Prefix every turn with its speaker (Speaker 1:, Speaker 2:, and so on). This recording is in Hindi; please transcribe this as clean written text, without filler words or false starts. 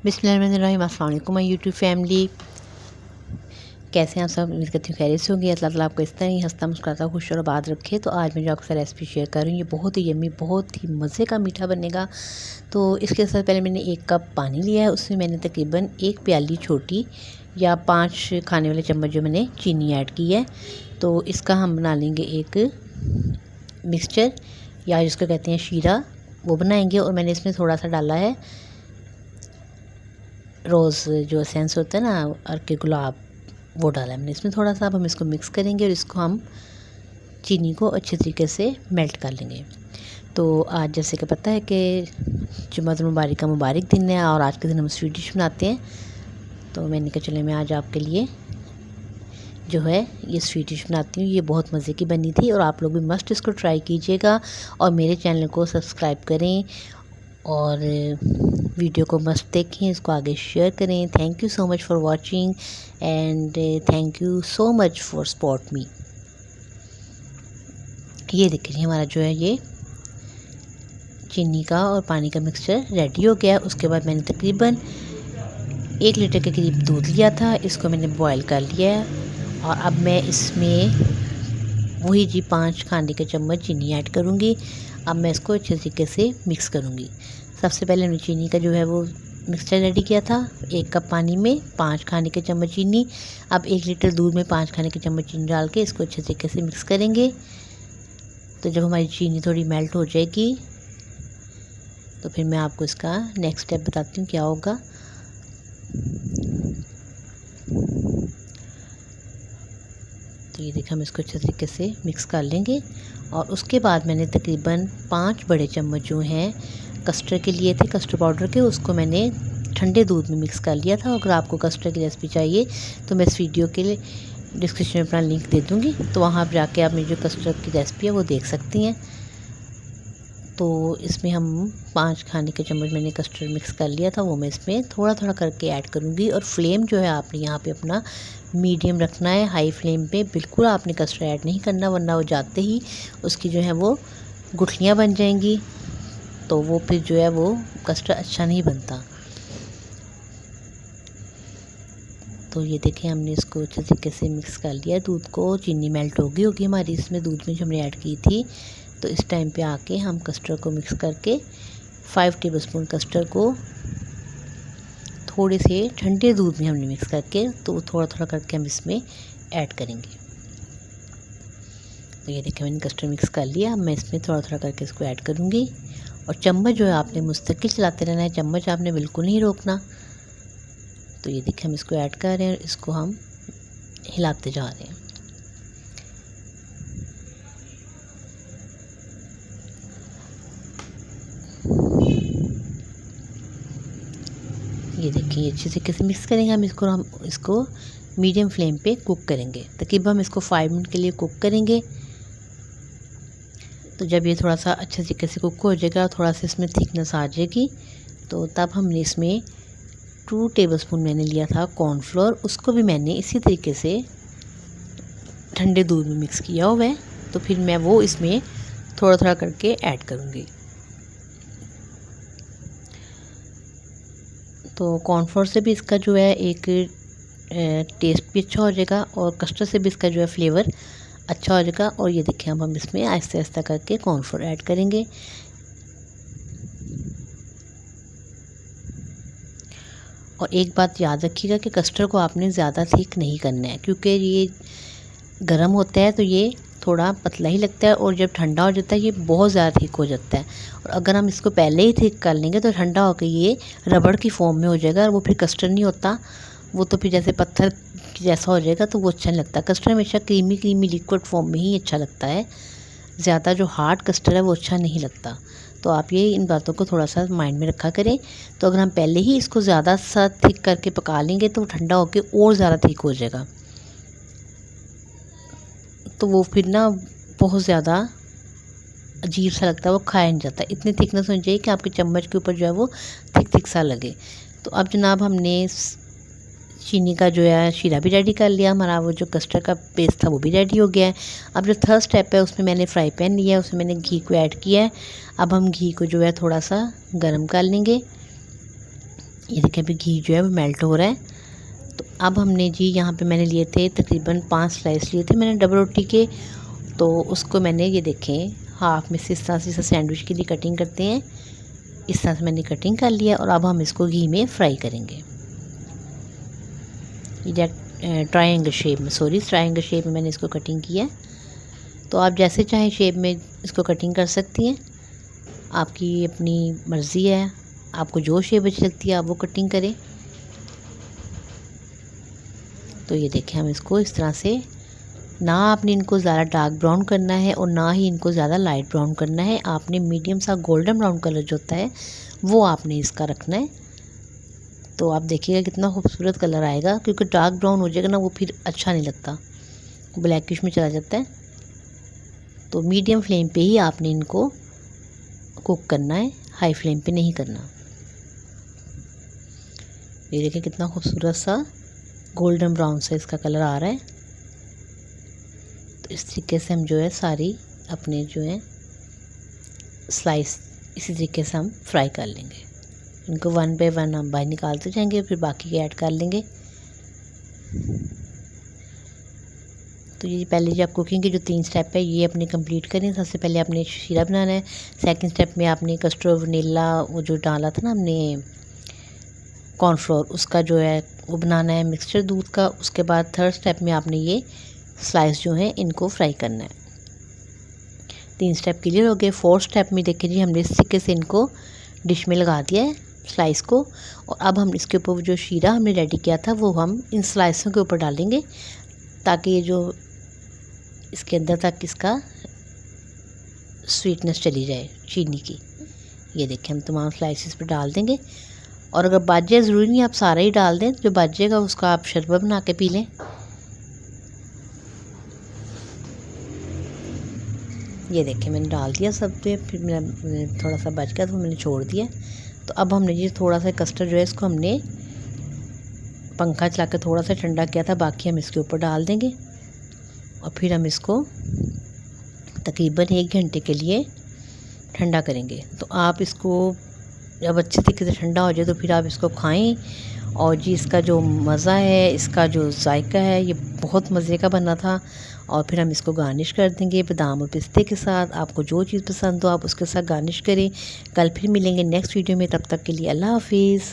Speaker 1: बिस्मिल्लाहिर्रहमानिर्रहीम। अस्सलाम वालेकुम माय यूट्यूब फैमिली, कैसे हैं आप सब? उम्मीद करती हूँ खैरियत से होंगे। अल्लाह ताला आपको इस तरह ही हंसता मुस्कुराता खुश और आबाद रखे। तो आज मैं जो आपके साथ रेसिपी शेयर कर रही हूँ, ये बहुत ही यम्मी, बहुत ही मज़े का मीठा बनेगा। तो इसके साथ पहले मैंने 1 कप पानी लिया है, उसमें मैंने तकरीबन 1 प्याली छोटी या 5 खाने वाले चम्मच जो मैंने चीनी ऐड की है। तो इसका हम बना लेंगे एक मिक्सचर या जिसको कहते हैं शीरा, वो बनाएंगे। और मैंने इसमें थोड़ा सा डाला है रोज़ जो एसेंस होता है ना, अर्के गुलाब, वो डाला है मैंने इसमें थोड़ा सा। अब हम इसको मिक्स करेंगे और इसको हम चीनी को अच्छे तरीके से मेल्ट कर लेंगे। तो आज जैसे कि पता है कि जुम्मतुल मुबारक का मुबारक दिन है और आज के दिन हम स्वीट डिश बनाते हैं। तो मैंने कहा चले मैं आज आपके लिए जो है ये स्वीट डिश बनाती हूँ। ये बहुत मज़े की बनी थी और आप लोग भी मस्ट इसको ट्राई कीजिएगा और मेरे चैनल को सब्सक्राइब करें और वीडियो को मस्त देखें, इसको आगे शेयर करें। Thank you so much for watching and thank you so much for support me. ये देखिए हमारा जो है ये चीनी का और पानी का मिक्सचर रेडी हो गया। उसके बाद मैंने तकरीबन 1 लीटर के करीब दूध लिया था, इसको मैंने बॉयल कर लिया है। और अब मैं इसमें वही जी 5 खाने के चम्मच चीनी ऐड करूँगी। अब मैं इसको अच्छे तरीके से मिक्स करूँगी। सबसे पहले मैंने चीनी का जो है वो मिक्सचर रेडी किया था। 1 कप पानी में 5 खाने के चम्मच चीनी। अब 1 लीटर दूध में 5 खाने के चम्मच चीनी डाल के इसको अच्छे तरीके से मिक्स करेंगे। तो जब हमारी चीनी थोड़ी मेल्ट हो जाएगी तो फिर मैं आपको इसका नेक्स्ट स्टेप बताती हूँ क्या होगा। तो ये देखिए हम इसको अच्छे तरीके से मिक्स कर लेंगे। और उसके बाद मैंने तकरीबन 5 बड़े चम्मच जो हैं कस्टर्ड के लिए थे, कस्टर्ड पाउडर के, उसको मैंने ठंडे दूध में मिक्स कर लिया था। अगर आपको कस्टर्ड की रेसिपी चाहिए तो मैं इस वीडियो के लिए डिस्क्रिप्शन में अपना लिंक दे दूँगी, तो वहाँ पर जाके आप मेरी जो कस्टर्ड की रेसिपी है वो देख सकती हैं। तो इसमें हम 5 खाने के चम्मच मैंने कस्टर्ड मिक्स कर लिया था, वो मैं इसमें थोड़ा थोड़ा करके ऐड करूँगी। और फ्लेम जो है आपने यहाँ पे अपना मीडियम रखना है, हाई फ्लेम पे बिल्कुल आपने कस्टर्ड ऐड नहीं करना, वरना वो जाते ही उसकी जो है वो गुठलियाँ बन जाएंगी, तो वो फिर जो है वो कस्टर्ड अच्छा नहीं बनता। तो ये देखें हमने इसको अच्छे तरीके से मिक्स कर लिया दूध को। चीनी मेल्ट होगी हमारी इसमें दूध में जो हमने ऐड की थी। तो इस टाइम पे आके हम कस्टर्ड को मिक्स करके 5 टेबलस्पून कस्टर्ड को थोड़े से ठंडे दूध में हमने मिक्स करके तो थोड़ा थोड़ा करके हम इसमें ऐड करेंगे। तो ये देखिए मैंने कस्टर्ड मिक्स कर लिया। अब मैं इसमें थोड़ा थोड़ा करके इसको ऐड करूँगी। और चम्मच जो है आपने मुस्तकिल चलाते रहना है, चम्मच आपने बिल्कुल नहीं रोकना। तो ये देखिए हम इसको ऐड कर रहे हैं और इसको हम हिलाते जा रहे हैं। ये देखिए अच्छे तरीके से मिक्स करेंगे हम इसको मीडियम फ्लेम पे कुक करेंगे। तकरीबन हम इसको 5 मिनट के लिए कुक करेंगे। तो जब ये थोड़ा सा अच्छे तरीके से कुक हो जाएगा, थोड़ा सा इसमें थिकनेस आ जाएगी, तो तब हमने इसमें 2 टेबलस्पून मैंने लिया था कॉर्नफ्लोर, उसको भी मैंने इसी तरीके से ठंडे दूध में मिक्स किया हुआ है। तो फिर मैं वो इसमें थोड़ा थोड़ा करके ऐड करूँगी। तो कॉर्नफ्लोर से भी इसका जो है एक टेस्ट भी अच्छा हो जाएगा और कस्टर्ड से भी इसका जो है फ्लेवर अच्छा हो जाएगा। और ये देखिए हम इसमें आहिस्ता आहिस्ता करके कॉर्नफ्लोर ऐड करेंगे। और एक बात याद रखिएगा कि कस्टर्ड को आपने ज़्यादा थिक नहीं करना है, क्योंकि ये गर्म होता है तो ये थोड़ा पतला ही लगता है और जब ठंडा हो जाता है ये बहुत ज़्यादा थिक हो जाता है। और अगर हम इसको पहले ही थिक कर लेंगे तो ठंडा होकर ये रबड़ की फॉर्म में हो जाएगा और वो फिर कस्टर्ड नहीं होता, वो तो फिर जैसे पत्थर जैसा हो जाएगा, तो वो अच्छा नहीं लगता। कस्टर्ड हमेशा क्रीमी क्रीमी लिक्विड फॉर्म में ही अच्छा लगता है, ज़्यादा जो हार्ड कस्टर्ड है वो अच्छा नहीं लगता। तो आप ये इन बातों को थोड़ा सा माइंड में रखा करें। तो अगर हम पहले ही इसको ज़्यादा सा थिक करके पका लेंगे तो ठंडा होकर और ज़्यादा थिक हो जाएगा, तो वो फिर ना बहुत ज़्यादा अजीब सा लगता है, वो खाया नहीं जाता। इतनी थिकनेस होनी चाहिए कि आपके चम्मच के ऊपर जो है वो थिक थिक सा लगे। तो अब जनाब हमने चीनी का जो है शीरा भी रेडी कर लिया, हमारा वो जो कस्टर्ड का पेस्ट था वो भी रेडी हो गया है। अब जो थर्ड स्टेप है उसमें मैंने फ्राई पैन लिया है, उसमें मैंने घी को ऐड किया है। अब हम घी को जो है थोड़ा सा गर्म कर लेंगे। ये देखिए अभी घी जो है वो मेल्ट हो रहा है। तो अब हमने जी यहाँ पे मैंने लिए थे तकरीबन 5 स्लाइस लिए थे मैंने डबल रोटी के। तो उसको मैंने ये देखें हाफ में से इस तरह से सैंडविच के लिए कटिंग करते हैं, इस तरह से मैंने कटिंग कर लिया। और अब हम इसको घी में फ्राई करेंगे। ये ट्रायंगल शेप में मैंने इसको कटिंग किया। तो आप जैसे चाहे शेप में इसको कटिंग कर सकती हैं, आपकी अपनी मर्ज़ी है, आपको जो शेप अच्छी लगती है आप वो कटिंग करें। तो ये देखें हम इसको इस तरह से, ना आपने इनको ज़्यादा डार्क ब्राउन करना है और ना ही इनको ज़्यादा लाइट ब्राउन करना है। आपने मीडियम सा गोल्डन ब्राउन कलर जो होता है वो आपने इसका रखना है। तो आप देखिएगा कितना खूबसूरत कलर आएगा, क्योंकि डार्क ब्राउन हो जाएगा ना वो फिर अच्छा नहीं लगता, ब्लैकिश में चला जाता है। तो मीडियम फ्लेम पे ही आपने इनको कुक करना है, हाई फ्लेम पे नहीं करना। ये देखिए कितना खूबसूरत सा गोल्डन ब्राउन सा इसका कलर आ रहा है। तो इस तरीके से हम जो है सारी अपने जो है स्लाइस इसी तरीके से हम फ्राई कर लेंगे। इनको 1 बाय 1 हम बाहर निकालते जाएंगे, फिर बाकी के ऐड कर लेंगे। तो ये पहले जो आप कुकिंग के जो 3 स्टेप है ये अपने कंप्लीट करें। सबसे पहले आपने शीरा बनाना है। सेकंड स्टेप में आपने कस्टर्ड वनीला वो जो डाला था ना हमने कॉर्नफ्लोर, उसका जो है वो बनाना है मिक्सचर दूध का। उसके बाद थर्ड स्टेप में आपने ये स्लाइस जो है इनको फ्राई करना है। 3 स्टेप क्लियर हो गए। फोर्थ स्टेप में देखिए जी हमने इस तरीके से इनको डिश में लगा दिया है स्लाइस को। और अब हम इसके ऊपर जो शीरा हमने रेडी किया था वो हम इन स्लाइसों के ऊपर डालेंगे, ताकि ये जो इसके अंदर तक इसका स्वीटनेस चली जाए चीनी की। ये देखें हम तमाम स्लाइसेस पे डाल देंगे। और अगर बच जाए, ज़रूरी नहीं आप सारा ही डाल दें, जो बच जाएगा उसका आप शरबत बना के पी लें। ये देखें मैंने डाल दिया सब पे, फिर मैंने थोड़ा सा बच गया तो मैंने छोड़ दिया। तो अब हमने ये थोड़ा सा कस्टर्ड जो है इसको हमने पंखा चला कर थोड़ा सा ठंडा किया था, बाकी हम इसके ऊपर डाल देंगे। और फिर हम इसको तकरीबन 1 घंटे के लिए ठंडा करेंगे। तो आप इसको जब अच्छे तरीके से ठंडा हो जाए तो फिर आप इसको खाएं। और जी इसका जो मज़ा है, इसका जो जायका है, ये बहुत मज़े का बना था। और फिर हम इसको गार्निश कर देंगे बादाम और पिस्ते के साथ। आपको जो चीज़ पसंद हो आप उसके साथ गार्निश करें। कल फिर मिलेंगे नेक्स्ट वीडियो में, तब तक के लिए अल्लाह हाफिज़।